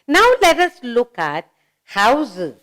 Now let us look at houses.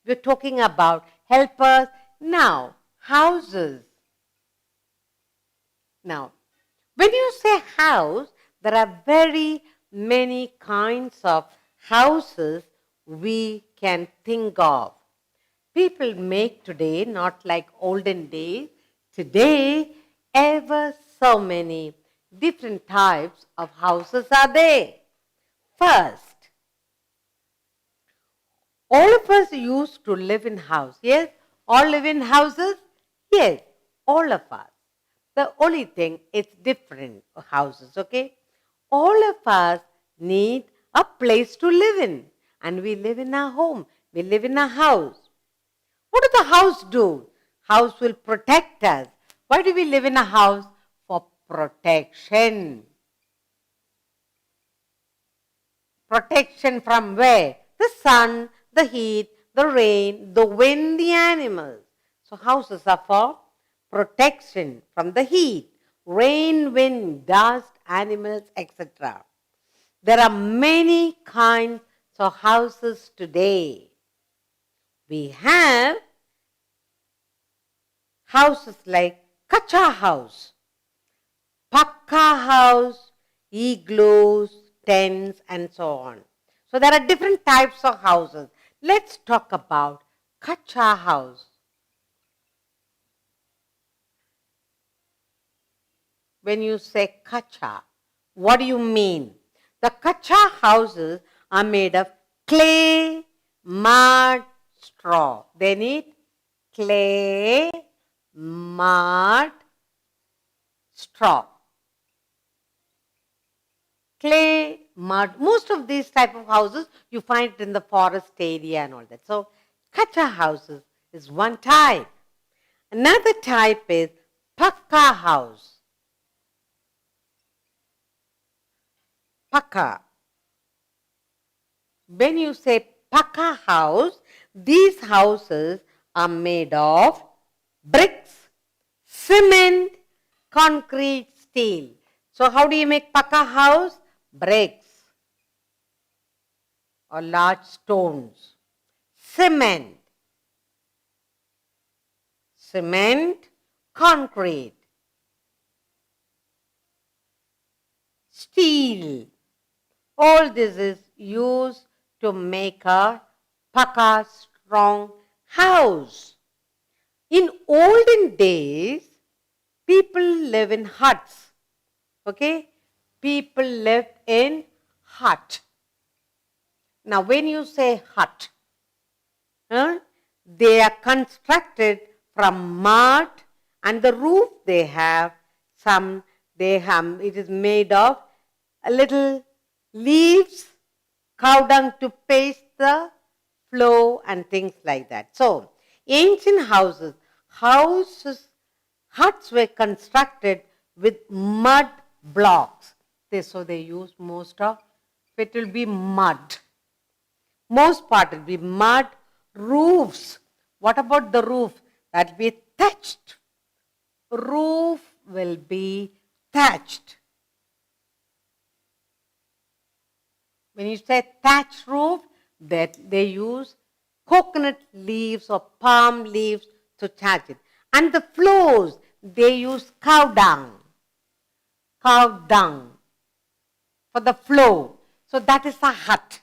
We're talking about helpers. Now, houses. Now, when you say house, there are very many kinds of houses we can think of. People make today, not like olden days, today ever so many different types of houses are there. First, all of us used to live in house. Yes? All live in houses? Yes, all of us. The only thing, it's different houses, okay? All of us need a place to live in. And we live in a home. We live in a house. What does the house do? House will protect us. Why do we live in a house? For protection. Protection from where? The sun, the heat, the rain, the wind, the animals. So houses are for protection from the heat, rain, wind, dust, animals, etc. There are many kinds of houses today. We have houses like kacha house, pakka house, igloos, tents, and so on. So there are different types of houses. Let's talk about kacha house. When you say kacha, what do you mean? The kacha houses are made of clay, mud, straw. They need clay, mud, straw. Clay, mud. Most of these type of houses you find it in the forest area and all that. So kacha houses is one type. Another type is pakka house. Pakka. When you say pakka house, these houses are made of bricks, cement, concrete, steel. So how do you make pakka house? Bricks or large stones. Cement, concrete, steel. All this is used to make a pakka strong house. In olden days, people live in huts. Okay? People lived in hut. Now, when you say hut, they are constructed from mud, and the roof they have it is made of a little leaves, cow dung to paste the floor and things like that. So, ancient huts were constructed with mud blocks. So they use most of it will be mud. Most part will be mud. Roofs. What about the roof? That will be thatched. Roof will be thatched. When you say thatched roof, that they use coconut leaves or palm leaves to thatch it. And the floors, they use cow dung. Cow dung for the floor. So that is a hut.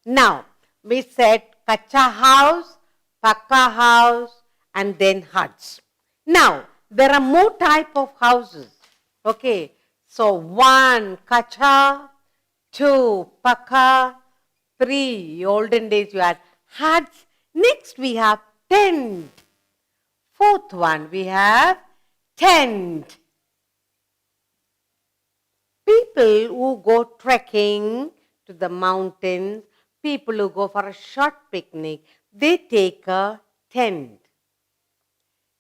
Now, we said kacha house, pakka house, and then huts. Now, there are more type of houses. Okay, so 1 kacha, 2 pakka, 3 olden days you had huts. Next we have tent. 4th one we have tent. People who go trekking to the mountains, people who go for a short picnic, they take a tent.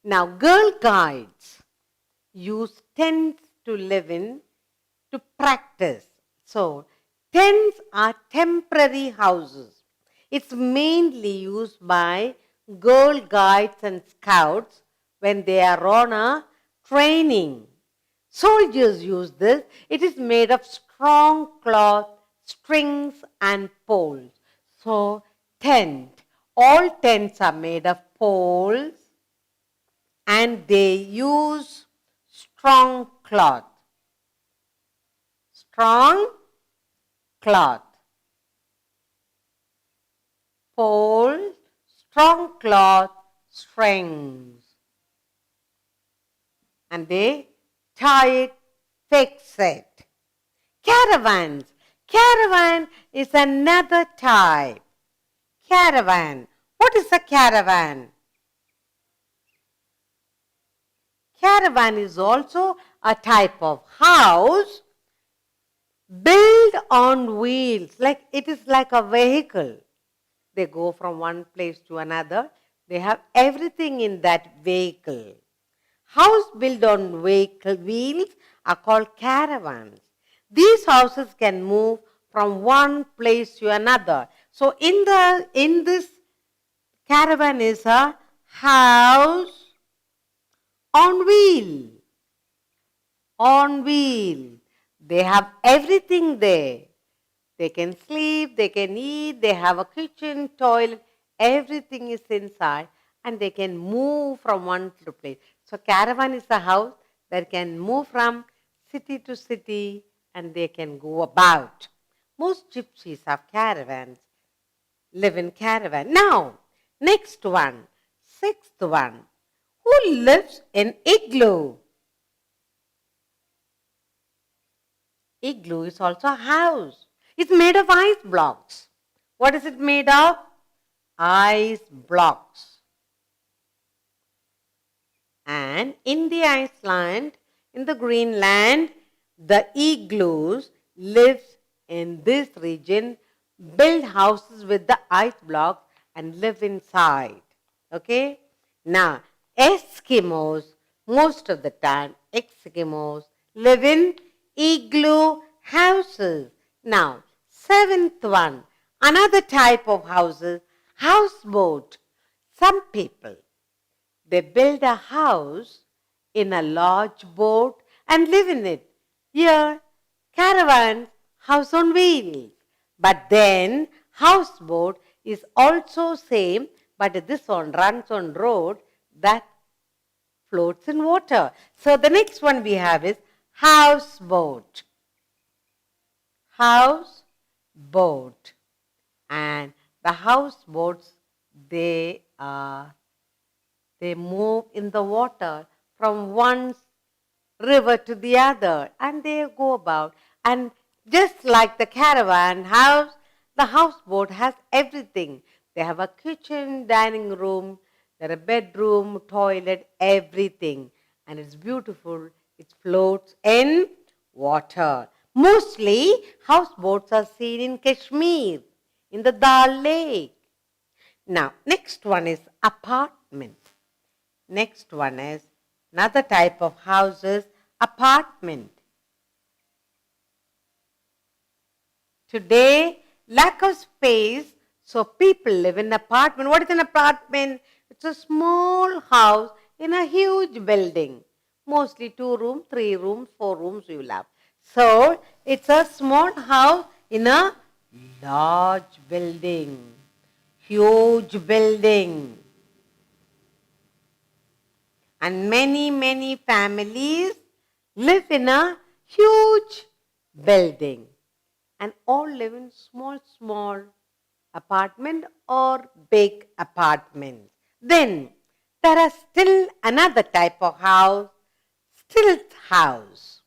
Now, Girl Guides use tents to live in, to practice. So, tents are temporary houses. It's mainly used by Girl Guides and Scouts when they are on a training. Soldiers use this. It is made of strong cloth, strings and poles. So, tent. All tents are made of poles and they use strong cloth. Strong cloth. Poles, strong cloth, strings. And they tie it, fix it. Caravans. Caravan is another type. Caravan. What is a caravan? Caravan is also a type of house built on wheels. Like it is like a vehicle. They go from one place to another. They have everything in that vehicle. House built on wheels are called caravans. These houses can move from one place to another. So in this caravan is a house on wheel. On wheel. They have everything there. They can sleep, they can eat, they have a kitchen, toilet, everything is inside and they can move from one place. So caravan is a house that can move from city to city and they can go about. Most gypsies have caravans, live in caravan. Now, next one, sixth one. Who lives in igloo? Igloo is also a house. It's made of ice blocks. What is it made of? Ice blocks. And in the Iceland, in the Greenland, the igloos live in this region, build houses with the ice blocks and live inside. Okay? Now, Eskimos, most of the time, Eskimos live in igloo houses. Now, seventh one, another type of houses, houseboat. Some people, they build a house in a large boat and live in it. Here, caravans, house on wheels. But then, houseboat is also same, but this one runs on road that floats in water. So the next one we have is houseboat. Houseboat. And the houseboats, they move in the water from one river to the other and they go about. And just like the caravan house, the houseboat has everything. They have a kitchen, dining room, there are a bedroom, toilet, everything. And it's beautiful. It floats in water. Mostly, houseboats are seen in Kashmir, in the Dal Lake. Now, next one is apartment. Next one is another type of houses, apartment. Today, lack of space, so people live in apartment. What is an apartment? It's a small house in a huge building. Mostly 2 rooms, 3 rooms, 4 rooms you will have. So, it's a small house in a large building. Huge building. And many families live in a huge building. And all live in small apartment or big apartments. Then there are still another type of house, stilt house.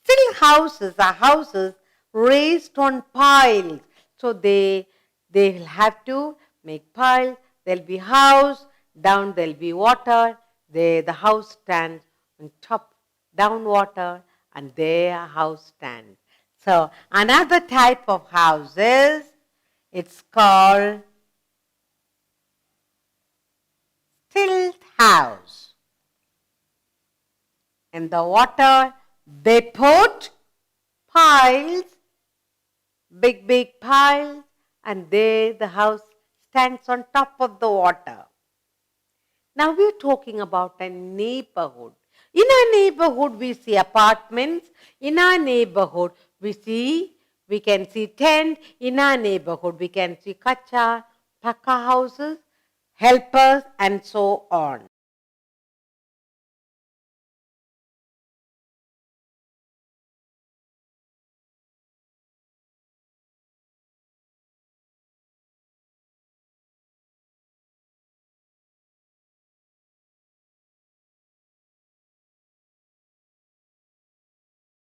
Stilt houses are houses raised on piles. So they will have to make piles, there will be house, down there will be water, the house stands on top, down water, and there a house stands. So another type of houses, it's called stilt house. In the water, they put piles, big piles, and there the house stands on top of the water. Now we're talking about a neighborhood. In our neighborhood, we see apartments. In our neighborhood, we We can see tent in our neighborhood. We can see kacha, pakka houses, helpers, and so on.